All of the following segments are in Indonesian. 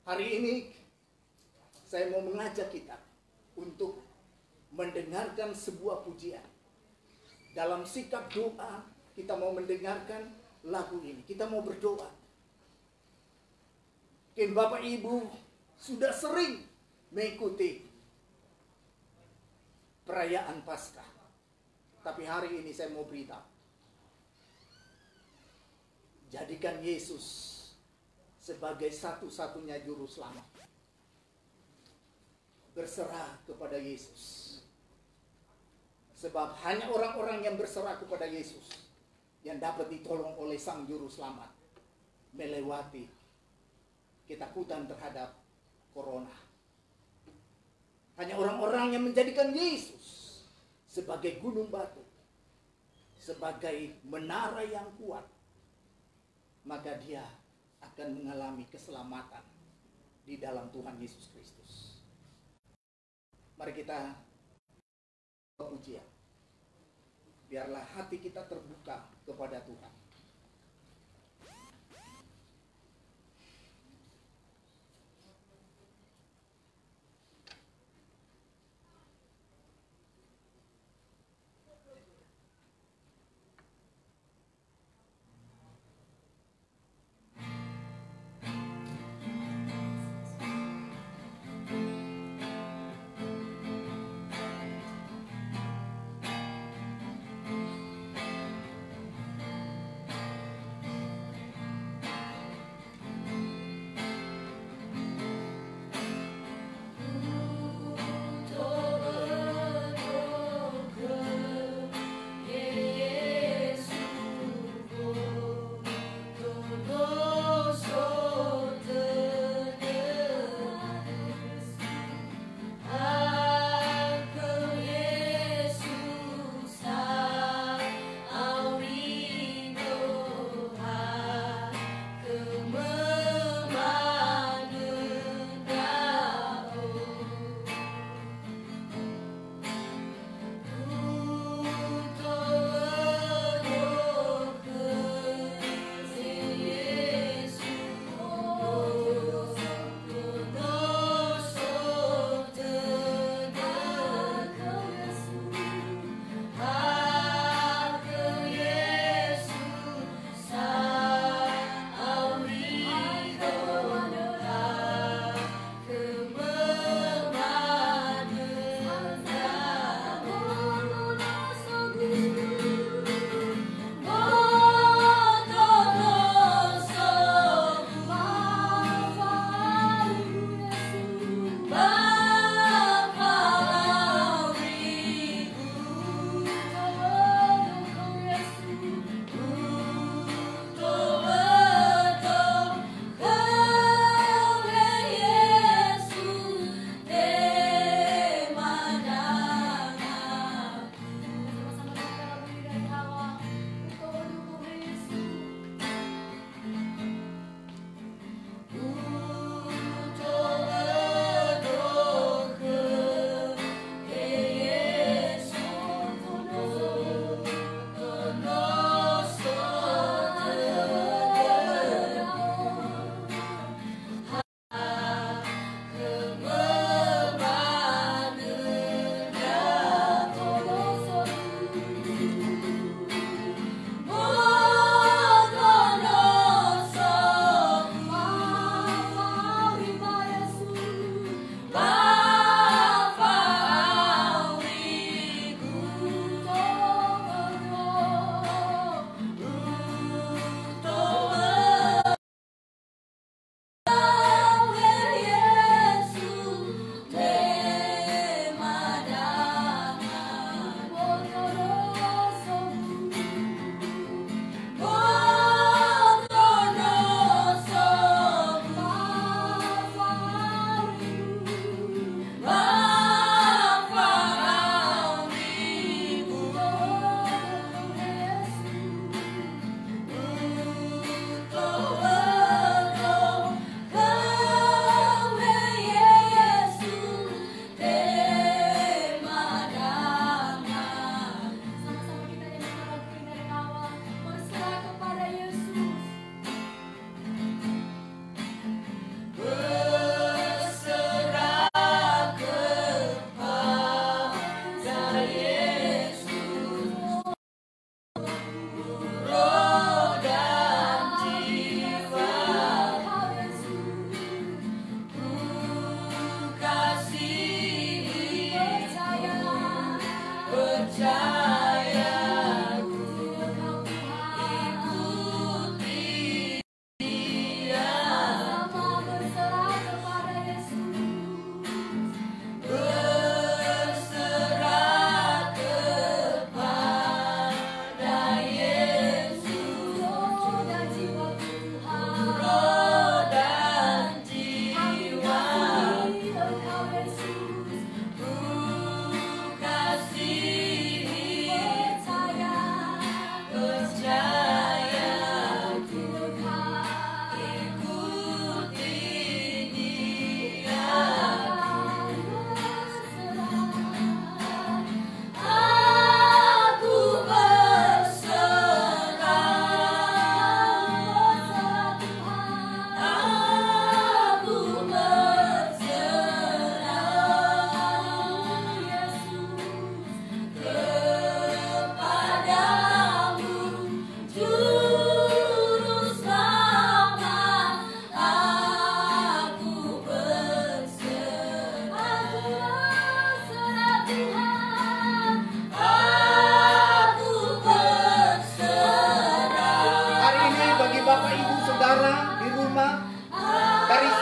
Hari ini saya mau mengajak kita untuk mendengarkan sebuah pujian. Dalam sikap doa, kita mau mendengarkan lagu ini. Kita mau berdoa. Mungkin Bapak Ibu sudah sering mengikuti perayaan Paskah. Tapi hari ini saya mau beritahu. Jadikan Yesus sebagai satu-satunya juru selamat. Berserah kepada Yesus. Sebab hanya orang-orang yang berserah kepada Yesus yang dapat ditolong oleh Sang Juru Selamat melewati ketakutan terhadap corona. Hanya orang-orang yang menjadikan Yesus sebagai gunung batu, sebagai menara yang kuat, maka dia akan mengalami keselamatan di dalam Tuhan Yesus Kristus. Mari kita pujian. Biarlah hati kita terbuka kepada Tuhan.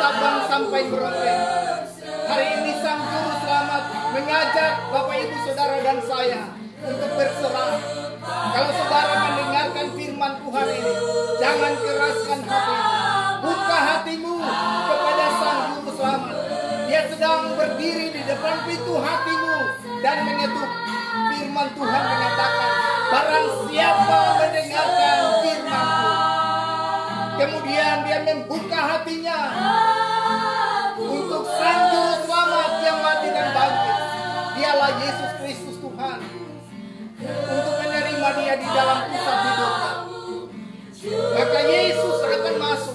Sabang sampai Merauke. Hari ini Sang Juru Selamat mengajak Bapak Ibu Saudara dan saya untuk berserah. Kalau saudara mendengarkan firman Tuhan ini, jangan keraskan hatimu. Buka hatimu kepada Sang Juru Selamat. Dia sedang berdiri di depan pintu hatimu dan mengetuk. Firman Tuhan mengatakan, barang siapa mendengarkan firman-Ku, kemudian dia membuka hatinya untuk Sang Juru Selamat yang mati dan bangkit. Dialah Yesus Kristus Tuhan. Untuk menerima dia di dalam pusat hidupnya, maka Yesus akan masuk,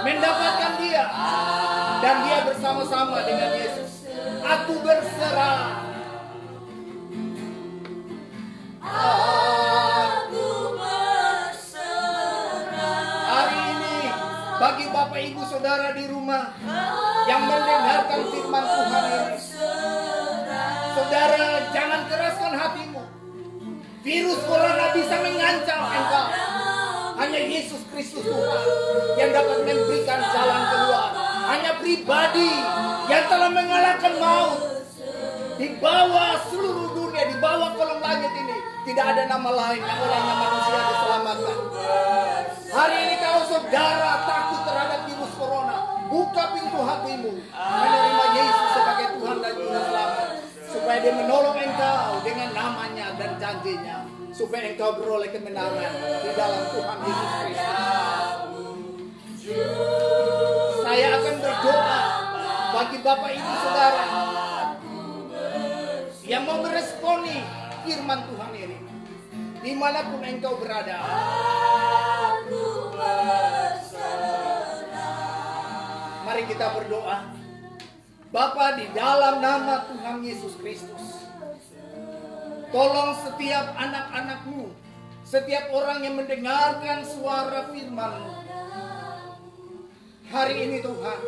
mendapatkan dia, dan dia bersama-sama dengan Yesus. Aku berserah. Aku berserah. Hari ini bagi Bapak Ibu Saudara di rumah yang mendengarkan firman Tuhan ini, saudara jangan keraskan hatimu. Virus corona bisa mengancam engkau. Hanya Yesus Kristus Tuhan yang dapat memberikan jalan keluar. Hanya pribadi yang telah mengalahkan maut. Di bawah seluruh dunia, di bawah kolong langit ini, tidak ada nama lain yang olehnya manusia diselamatkan. Hari ini kalau saudara takut terhadap virus corona, buka pintu hatimu, menerima Yesus sebagai Tuhan dan Juru Selamat, supaya dia menolong engkau dengan namanya dan janjinya, supaya engkau beroleh kemenangan di dalam Tuhan Yesus Kristus. Saya akan berdoa bagi Bapak Ibu Saudara yang mau meresponi firman Tuhan ini, dimanapun engkau berada. Mari kita berdoa. Bapa, di dalam nama Tuhan Yesus Kristus, tolong setiap anak-anak-Mu, setiap orang yang mendengarkan suara firman-Mu hari ini Tuhan,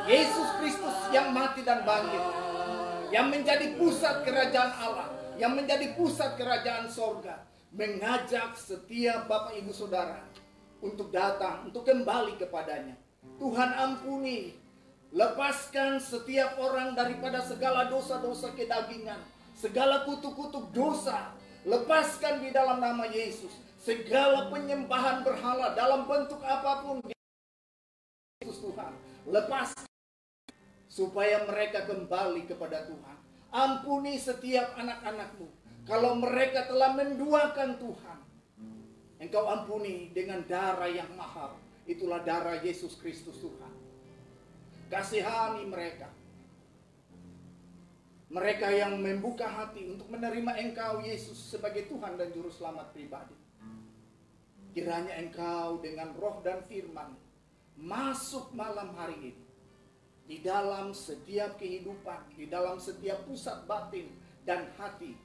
Yesus Kristus yang mati dan bangkit, yang menjadi pusat kerajaan Allah, yang menjadi pusat kerajaan sorga, mengajak setiap Bapak Ibu Saudara untuk datang, untuk kembali kepadanya. Tuhan ampuni, lepaskan setiap orang daripada segala dosa-dosa kedagingan, segala kutuk-kutuk dosa. Lepaskan di dalam nama Yesus segala penyembahan berhala dalam bentuk apapun. Yesus Tuhan, lepaskan supaya mereka kembali kepada Tuhan. Ampuni setiap anak-anak-Mu. Kalau mereka telah menduakan Tuhan, Engkau ampuni dengan darah yang mahal. Itulah darah Yesus Kristus Tuhan. Kasihani mereka. Mereka yang membuka hati untuk menerima Engkau Yesus sebagai Tuhan dan Juru Selamat pribadi. Kiranya Engkau dengan roh dan firman masuk malam hari ini di dalam setiap kehidupan, di dalam setiap pusat batin dan hati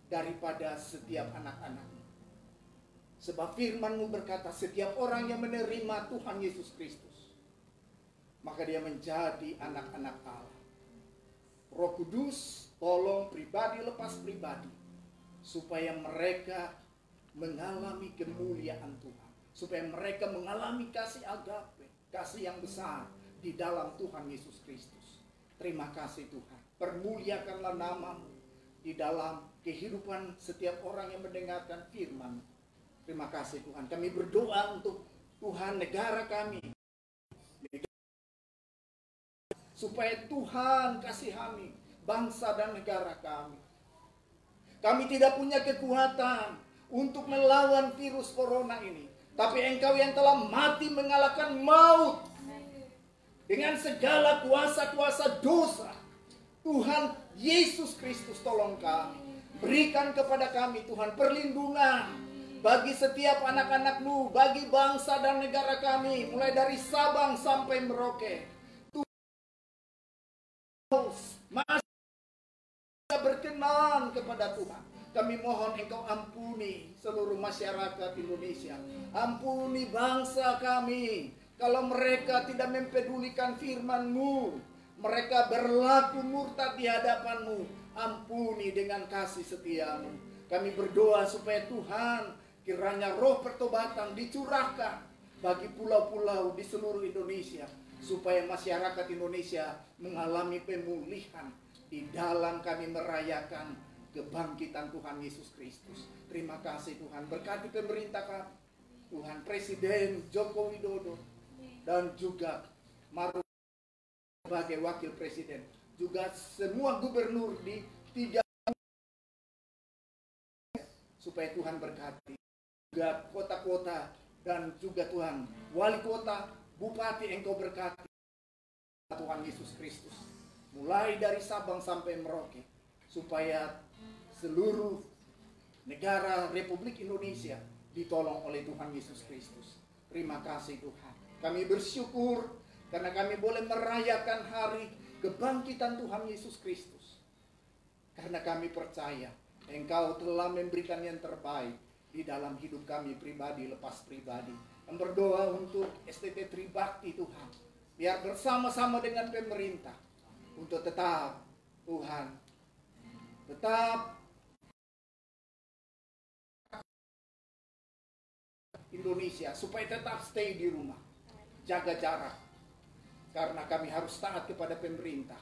daripada setiap anak-anak-Mu. Sebab firman-Mu berkata, setiap orang yang menerima Tuhan Yesus Kristus, maka dia menjadi anak-anak Allah. Roh Kudus, tolong pribadi lepas pribadi, supaya mereka mengalami kemuliaan Tuhan, supaya mereka mengalami kasih agape, kasih yang besar di dalam Tuhan Yesus Kristus. Terima kasih Tuhan. Permuliakanlah nama-Mu di dalam kehidupan setiap orang yang mendengarkan firman. Terima kasih Tuhan. Kami berdoa untuk Tuhan negara kami, supaya Tuhan kasihani bangsa dan negara kami. Kami tidak punya kekuatan untuk melawan virus corona ini, tapi Engkau yang telah mati mengalahkan maut dengan segala kuasa-kuasa dosa. Tuhan Yesus Kristus, tolong kami. Berikan kepada kami Tuhan perlindungan bagi setiap anak-anak-Mu, bagi bangsa dan negara kami, mulai dari Sabang sampai Merauke. Masih berkenan kepada Tuhan. Kami mohon Engkau ampuni seluruh masyarakat Indonesia. Ampuni bangsa kami. Kalau mereka tidak mempedulikan firman-Mu, mereka berlaku murtad di hadapan-Mu, ampuni dengan kasih setia-Mu. Kami berdoa supaya Tuhan, kiranya roh pertobatan dicurahkan bagi pulau-pulau di seluruh Indonesia, supaya masyarakat Indonesia mengalami pemulihan di dalam kami merayakan kebangkitan Tuhan Yesus Kristus. Terima kasih Tuhan, berkati pemerintah kami, Tuhan, Presiden Joko Widodo, dan juga Maruf sebagai wakil presiden, juga semua gubernur di 3, supaya Tuhan berkati juga kota-kota, dan juga Tuhan wali kota, bupati, Engkau berkati Tuhan Yesus Kristus, mulai dari Sabang sampai Merauke, supaya seluruh negara Republik Indonesia ditolong oleh Tuhan Yesus Kristus. Terima kasih Tuhan, kami bersyukur karena kami boleh merayakan hari kebangkitan Tuhan Yesus Kristus, karena kami percaya Engkau telah memberikan yang terbaik di dalam hidup kami pribadi lepas pribadi. Dan berdoa untuk STT Tribakti Tuhan, biar bersama-sama dengan pemerintah untuk tetap Tuhan, tetap Indonesia, supaya tetap stay di rumah, jaga jarak, karena kami harus taat kepada pemerintah,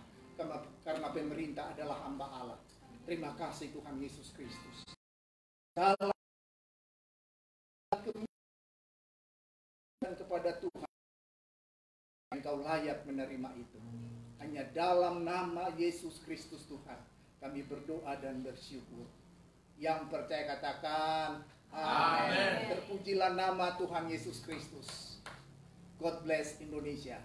karena pemerintah adalah hamba Allah. Terima kasih Tuhan Yesus Kristus. Dalam dan kepada Tuhan, Engkau layak menerima itu. Hanya dalam nama Yesus Kristus Tuhan kami berdoa dan bersyukur. Yang percaya katakan amin. Terpujilah nama Tuhan Yesus Kristus. God bless Indonesia.